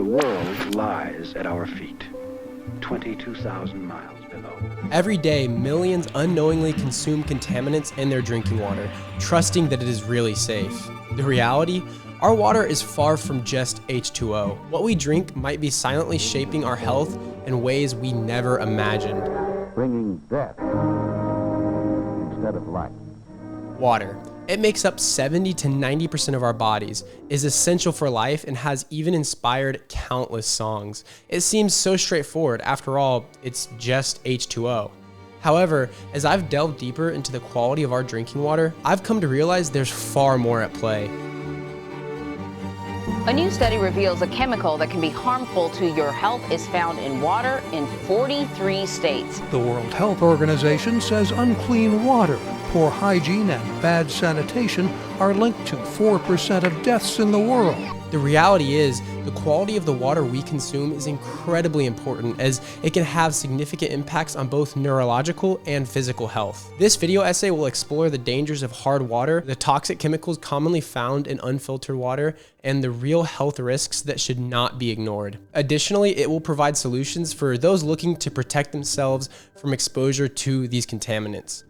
The world lies at our feet, 22,000 miles below. Every day, millions unknowingly consume contaminants in their drinking water, trusting that it is really safe. The reality? Our water is far from just H2O. What we drink might be silently shaping our health in ways we never imagined. Bringing death instead of life. Water. It makes up 70 to 90% of our bodies, is essential for life, and has even inspired countless songs. It seems so straightforward. After all, it's just H2O. However, as I've delved deeper into the quality of our drinking water, I've come to realize there's far more at play. A new study reveals a chemical that can be harmful to your health is found in water in 43 states. The World Health Organization says unclean water, poor hygiene, and bad sanitation are linked to 4% of deaths in the world. The reality is, the quality of the water we consume is incredibly important, as it can have significant impacts on both neurological and physical health. This video essay will explore the dangers of hard water, the toxic chemicals commonly found in unfiltered water, and the real health risks that should not be ignored. Additionally, it will provide solutions for those looking to protect themselves from exposure to these contaminants.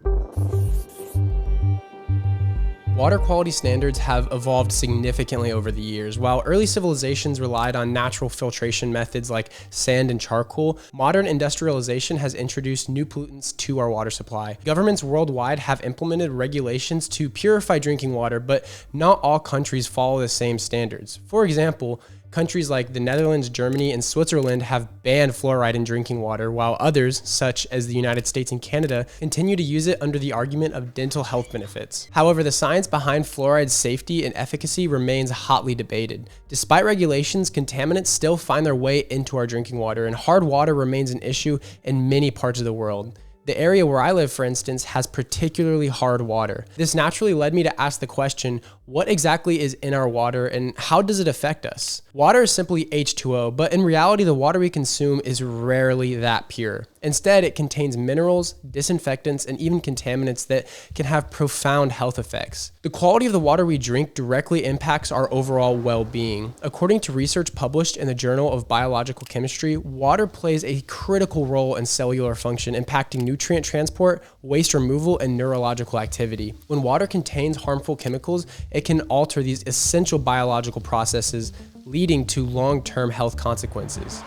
Water quality standards have evolved significantly over the years. While early civilizations relied on natural filtration methods like sand and charcoal, modern industrialization has introduced new pollutants to our water supply. Governments worldwide have implemented regulations to purify drinking water, but not all countries follow the same standards. For example, countries like the Netherlands, Germany, and Switzerland have banned fluoride in drinking water, while others, such as the United States and Canada, continue to use it under the argument of dental health benefits. However, the science behind fluoride's safety and efficacy remains hotly debated. Despite regulations, contaminants still find their way into our drinking water, and hard water remains an issue in many parts of the world. The area where I live, for instance, has particularly hard water. This naturally led me to ask the question, what exactly is in our water and how does it affect us? Water is simply H2O, but in reality, the water we consume is rarely that pure. Instead, it contains minerals, disinfectants, and even contaminants that can have profound health effects. The quality of the water we drink directly impacts our overall well-being. According to research published in the Journal of Biological Chemistry, water plays a critical role in cellular function, impacting nutrient transport, waste removal, and neurological activity. When water contains harmful chemicals, it can alter these essential biological processes, leading to long-term health consequences.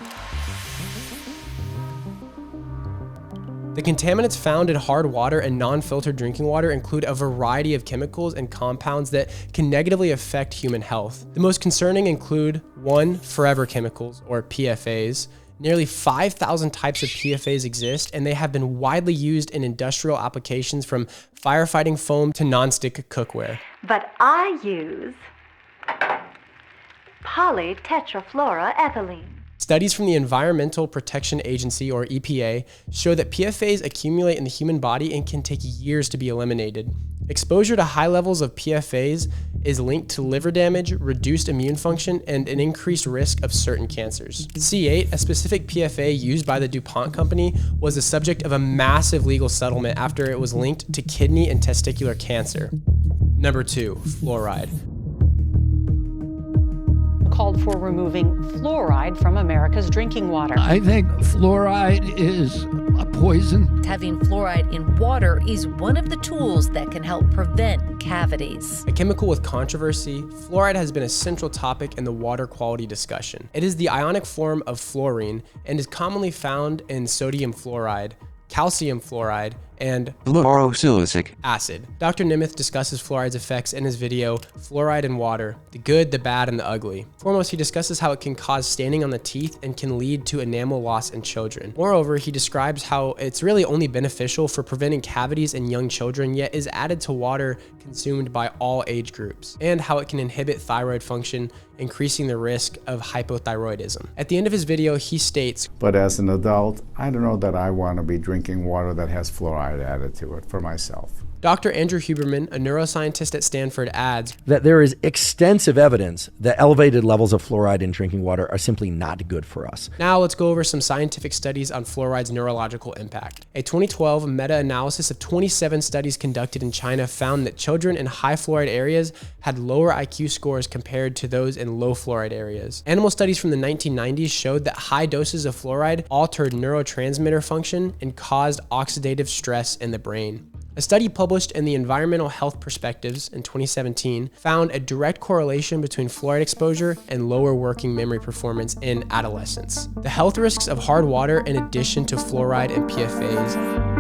The contaminants found in hard water and non-filtered drinking water include a variety of chemicals and compounds that can negatively affect human health. The most concerning include 1. Forever chemicals, or PFAs. Nearly 5,000 types of PFAs exist, and they have been widely used in industrial applications from firefighting foam to nonstick cookware. But I use polytetrafluoroethylene. Studies from the Environmental Protection Agency, or EPA, show that PFAs accumulate in the human body and can take years to be eliminated. Exposure to high levels of PFAs is linked to liver damage, reduced immune function, and an increased risk of certain cancers. C8, a specific PFA used by the DuPont company, was the subject of a massive legal settlement after it was linked to kidney and testicular cancer. Number 2, fluoride. Called for removing fluoride from America's drinking water. I think fluoride is a poison. Having fluoride in water is one of the tools that can help prevent cavities. A chemical with controversy, fluoride has been a central topic in the water quality discussion. It is the ionic form of fluorine and is commonly found in sodium fluoride, calcium fluoride, and fluorosilicic acid. Dr. Nemeth discusses fluoride's effects in his video, Fluoride in Water, the Good, the Bad, and the Ugly. Foremost, he discusses how it can cause staining on the teeth and can lead to enamel loss in children. Moreover, he describes how it's really only beneficial for preventing cavities in young children, yet is added to water consumed by all age groups, and how it can inhibit thyroid function, increasing the risk of hypothyroidism. At the end of his video, he states, "But as an adult, I don't know that I want to be drinking water that has fluoride added to it for myself." Dr. Andrew Huberman, a neuroscientist at Stanford, adds that there is extensive evidence that elevated levels of fluoride in drinking water are simply not good for us. Now let's go over some scientific studies on fluoride's neurological impact. A 2012 meta-analysis of 27 studies conducted in China found that children in high fluoride areas had lower IQ scores compared to those in low fluoride areas. Animal studies from the 1990s showed that high doses of fluoride altered neurotransmitter function and caused oxidative stress in the brain. A study published in the Environmental Health Perspectives in 2017 found a direct correlation between fluoride exposure and lower working memory performance in adolescents. The health risks of hard water in addition to fluoride and PFAS.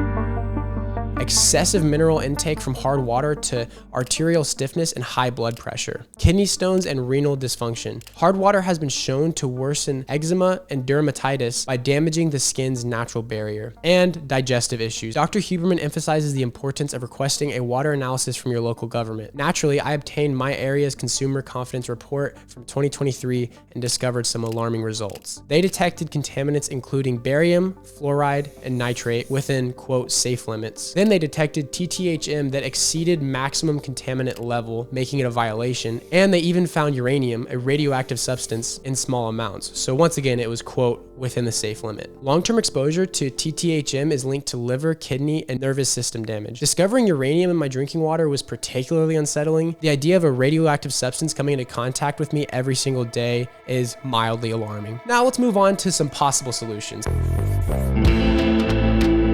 Excessive mineral intake from hard water to arterial stiffness and high blood pressure, kidney stones and renal dysfunction. Hard water has been shown to worsen eczema and dermatitis by damaging the skin's natural barrier, and digestive issues. Dr. Huberman emphasizes the importance of requesting a water analysis from your local government. Naturally, I obtained my area's Consumer Confidence Report from 2023 and discovered some alarming results. They detected contaminants including barium, fluoride, and nitrate within, quote, safe limits. Then they detected TTHM that exceeded maximum contaminant level, making it a violation, and they even found uranium, a radioactive substance, in small amounts. So once again, it was, quote, within the safe limit. Long-term exposure to TTHM is linked to liver, kidney, and nervous system damage. Discovering uranium in my drinking water was particularly unsettling. The idea of a radioactive substance coming into contact with me every single day is mildly alarming. Now let's move on to some possible solutions.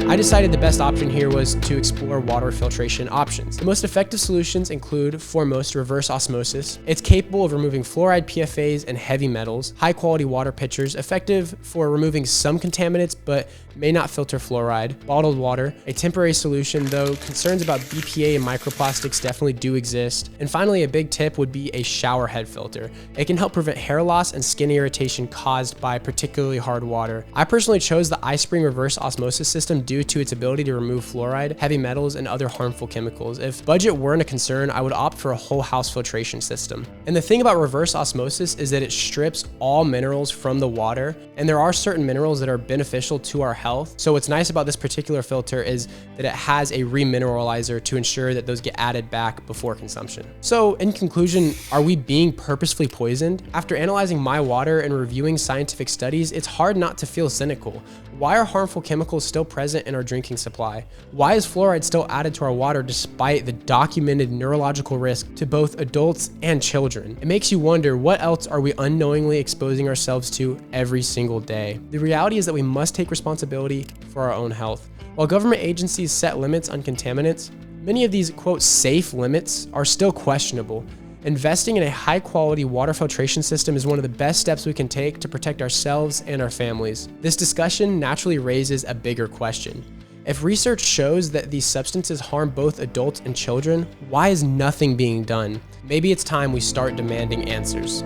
I decided the best option here was to explore water filtration options. The most effective solutions include, foremost, reverse osmosis. It's capable of removing fluoride, PFAS, and heavy metals. High quality water pitchers, effective for removing some contaminants, but may not filter fluoride. Bottled water, a temporary solution, though concerns about BPA and microplastics definitely do exist. And finally, a big tip would be a shower head filter. It can help prevent hair loss and skin irritation caused by particularly hard water. I personally chose the iSpring reverse osmosis system due to its ability to remove fluoride, heavy metals, and other harmful chemicals. If budget weren't a concern, I would opt for a whole house filtration system. And the thing about reverse osmosis is that it strips all minerals from the water, and there are certain minerals that are beneficial to our health. So what's nice about this particular filter is that it has a remineralizer to ensure that those get added back before consumption. So in conclusion, are we being purposefully poisoned? After analyzing my water and reviewing scientific studies, it's hard not to feel cynical. Why are harmful chemicals still present in our drinking supply? Why is fluoride still added to our water despite the documented neurological risk to both adults and children? It makes you wonder, what else are we unknowingly exposing ourselves to every single day? The reality is that we must take responsibility for our own health. While government agencies set limits on contaminants, many of these, quote, safe limits are still questionable. Investing in a high-quality water filtration system is one of the best steps we can take to protect ourselves and our families. This discussion naturally raises a bigger question. If research shows that these substances harm both adults and children, why is nothing being done? Maybe it's time we start demanding answers.